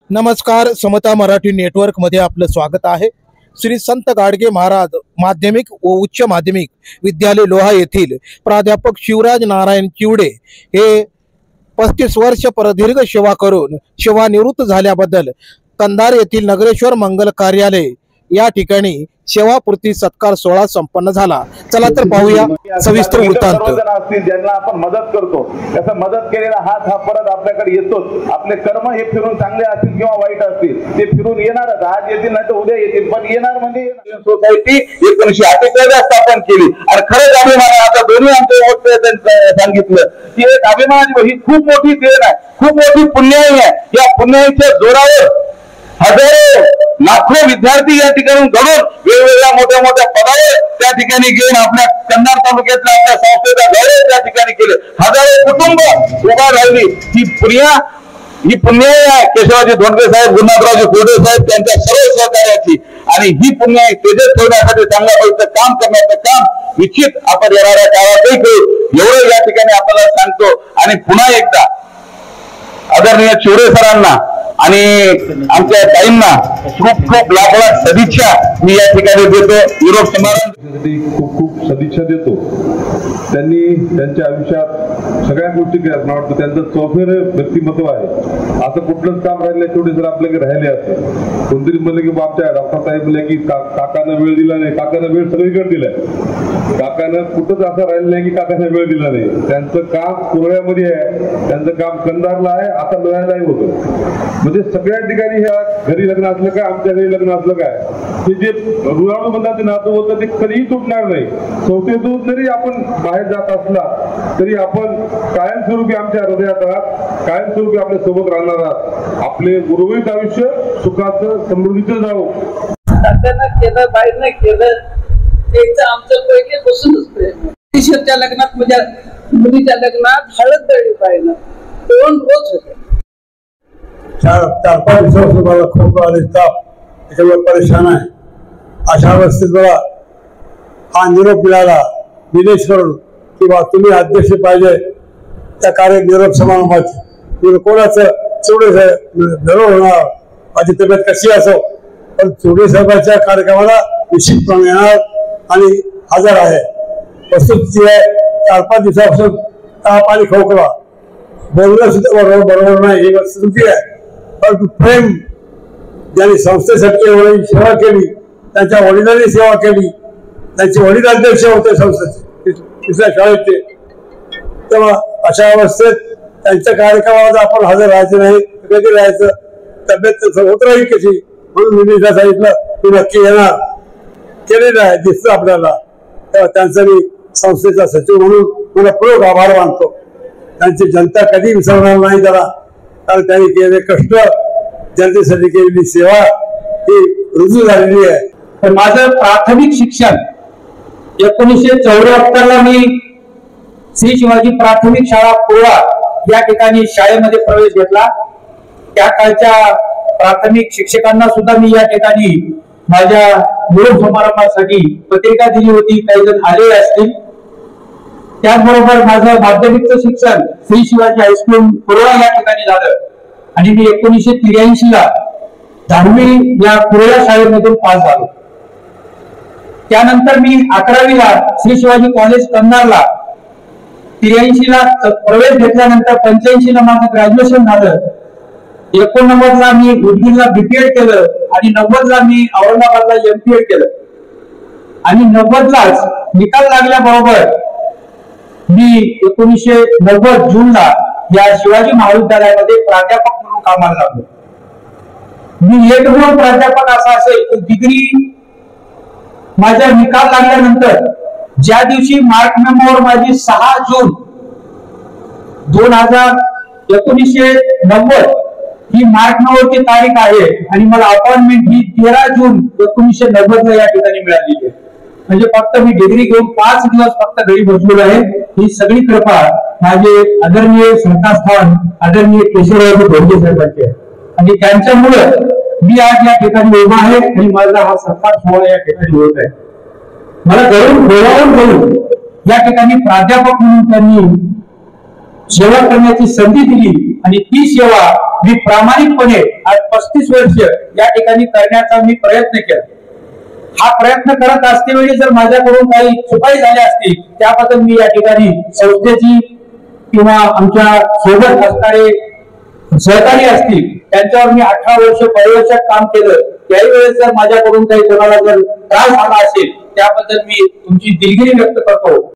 नमस्कार, समता मराठी नेटवर्क मध्ये आपलं स्वागत आहे। श्री संत गाडगे महाराज माध्यमिक व उच्च माध्यमिक विद्यालय लोहा येथील प्राध्यापक शिवराज नारायण चिवडे हे 35 वर्ष प्रदीर्घ सेवा करून सेवानिवृत्त झाल्याबद्दल कंधार येथील नगरेश्वर मंगल कार्यालय या ठिकाणी सेवापूर्ती सत्कार सोहळा संपन्न झाला। चला तर पाहूया सविस्तर वृत्तांत। ज्यांना आपण मदत करतो त्याचा मदत केलेला हात हा परत आपल्याकडे येतो। आपले कर्म हे फिरून चांगले असतील किंवा वाईट असतील ते फिरून येणारच, आज येतील नाही तर उद्या येतील, पण येणार म्हणजे सोसायटी 1948 स्थापन केली आणि खरंच अभिमान आता दोन्ही आमच्या वक्त्यांनी सांगितलं की एक अभिमान ही खूप मोठी देण आहे, खूप मोठी पुण्याई आहे। या पुण्याईच्या जोरावर हजारो लाखो विद्यार्थी या ठिकाणी घडून वेगवेगळ्या मोठ्या मोठ्या पदावर त्या ठिकाणी घेऊन आपल्या कंधार तालुक्यातल्या आपल्या संस्थेचा गौरव त्या ठिकाणी केले। हजारो कुटुंब उभा राहिली ही पुण्याई आहे केशवजी धोंडगे साहेब, गुरुनाथरावजी कोडे साहेब त्यांच्या सर्व सहकार्याची, आणि ही पुण्याई तेजस ठेवण्यासाठी चांगल्या पद्धतीचं काम करण्याचं काम निश्चित आपण येणाऱ्या काळातही करू एवढं या ठिकाणी आपल्याला सांगतो। आणि पुन्हा एकदा आदरणीय चिवडे सरांना आणि आमच्या ताईंना खूप खूप लाख लाख सदिच्छा मी या ठिकाणी देतो। युरोप समाजासाठी खूप खूप सदिच्छा देतो। त्यांनी त्यांच्या आयुष्यात सगळ्या गोष्टी केल्या, मला वाटतं त्यांचं चौफेर व्यक्तिमत्व आहे। असं कुठलंच काम राहिलं तेवढे जर आपल्याकडे राहिले असते, कोणतरी म्हणलं की आमच्या डॉक्टर साहेब म्हणले की काकांना वेळ दिला नाही, काकांना वेळ सगळीकडे दिलाय, काकांना कुठंच असं राहिलं नाही की काकांना वेळ दिला नाही। त्यांचं काम कुरळ्यामध्ये आहे, त्यांचं काम कंधारला आहे, आता लोह्यालाही होतं। म्हणजे सगळ्या ठिकाणी ह्या घरी लग्न असलं काय, आमच्या घरी लग्न असलं काय, हे जे रुळाणू बंधाचे नातं होतं ते कधीही तुटणार नाही। संस्थेतून जरी आपण बाहेर जात असला तरी आपण कायमस्वरूपी आमच्या हृदयात आहात, कायमस्वरूपी आपल्या सोबत राहणार आहात। आपले उर्वरित आयुष्य सुखाचं समृद्धीचं जावो। केलं बाहेर नाही केलं त्याचं आमचं पहिलेपासूनच प्रेम। किशोरच्या लग्नात म्हणजे मुलीच्या लग्नात हळद दळली पाहिजे 2 रोज होते। 4-5 दिवसापासून मला खूप ताप, त्याच्यामुळे परेशान आहे। अशा अवस्थेत मला हा निरोप मिळाला निलेश करून की बा तुम्ही अध्यक्ष पाहिजे त्या निरोप समारंभाची। कोणाचं चिवडे साहेब होणार, माझी तब्येत कशी असो पण चिवडे साहेबांच्या कार्यक्रमाला निश्चितपणे येणार आणि हजर आहे। वस्तुस्थिती आहे 4-5 दिवसापासून ताप आणि खोकला, बोलणं सुद्धा बरोबर नाही ही वस्तुस्थिती आहे। परंतु प्रेम ज्यांनी संस्थेसाठी एवढी सेवा केली, त्यांच्या वडिलांनी सेवा केली, त्यांचे वडील अध्यक्ष होते संस्थेचे 3ऱ्या शाळेचे, तेव्हा अशा अवस्थेत त्यांच्या कार्यक्रमाला आपण हजर राहायचं नाही, कधी राहायचं, तब्येत होत राहील कशी, म्हणून मी सांगितलं की नक्की येणार, केलेलं आहे दिसतं आपल्याला। तेव्हा त्यांचा मी संस्थेचा सचिव म्हणून मला पूर्ण आभार मानतो। त्यांची जनता कधी विसरणार नाही त्याला, कारण त्यांनी केलेले कष्ट, जनतेसाठी केलेली सेवा ही रुजू झालेली आहे। तर माझं प्राथमिक शिक्षण 1974 ला मी श्री शिवाजी प्राथमिक शाळा कोळा या ठिकाणी शाळेमध्ये प्रवेश घेतला। त्या काळच्या प्राथमिक शिक्षकांना सुद्धा मी या ठिकाणी माझ्या निरोप समारंभासाठी पत्रिका दिली होती, काही जण आले असतील। त्याचबरोबर माझं माध्यमिकचं शिक्षण श्री शिवाजी हायस्कूल कुरळा या ठिकाणी झालं आणि मी 1983 ला 10वी या कुरळा शाळेमधून पास झालो। त्यानंतर मी 11वी ला श्री शिवाजी कॉलेज कंधारला 83 ला प्रवेश घेतल्यानंतर 85 ला माझं ग्रॅज्युएशन झालं। 89 ला मी उदगीरला BPEd केलं आणि 90 ला मी औरंगाबादला MPEd केलं आणि 90 लाच निकाल लागल्याबरोबर मी 1990 जूनला या शिवाजी महाविद्यालयामध्ये प्राध्यापक म्हणून कामाला लागलो। मी एकमेव प्राध्यापक असा असेल की डिग्री माझा निकाल लागल्यानंतर ज्या दिवशी मार्क मेमोवर माझी 6 जून 1990 ही मार्क मेमोची तारीख आहे आणि मला अपॉइंटमेंट ही 13 जून 1990 ला या ठिकाणी मिळालेली आहे। म्हणजे फक्त मी डिग्री घेऊन 5 दिवस फक्त घरी बसलेलो आहे। ही सगळी कृपा माझे आदरणीय श्रद्धास्थान आदरणीय केशवराव धोंडगे साहेबांची आहे आणि त्यांच्यामुळे मी आज या ठिकाणी उभा आहे आणि माझा हा सत्कार सोहळा या ठिकाणी होत आहे। मला बोलावून या ठिकाणी प्राध्यापक म्हणून त्यांनी सेवा करण्याची संधी दिली आणि ती सेवा मी प्रामाणिकपणे आज 35 वर्ष या ठिकाणी करण्याचा मी प्रयत्न केला. हा प्रयत्न करत असतेवेळी जर माझ्याकडून काही चुकाई झाल्या असतील त्याबद्दल मी या ठिकाणी संस्थेची किंवा आमच्या सोबत असणारे सहकारी असतील त्यांच्यावर मी 18 वर्ष परिवर्षात काम केलं. त्याही वेळेस जर माझ्याकडून काही कोणाला जर त्रास झाला असेल त्याबद्दल मी तुमची दिलगिरी व्यक्त करतो.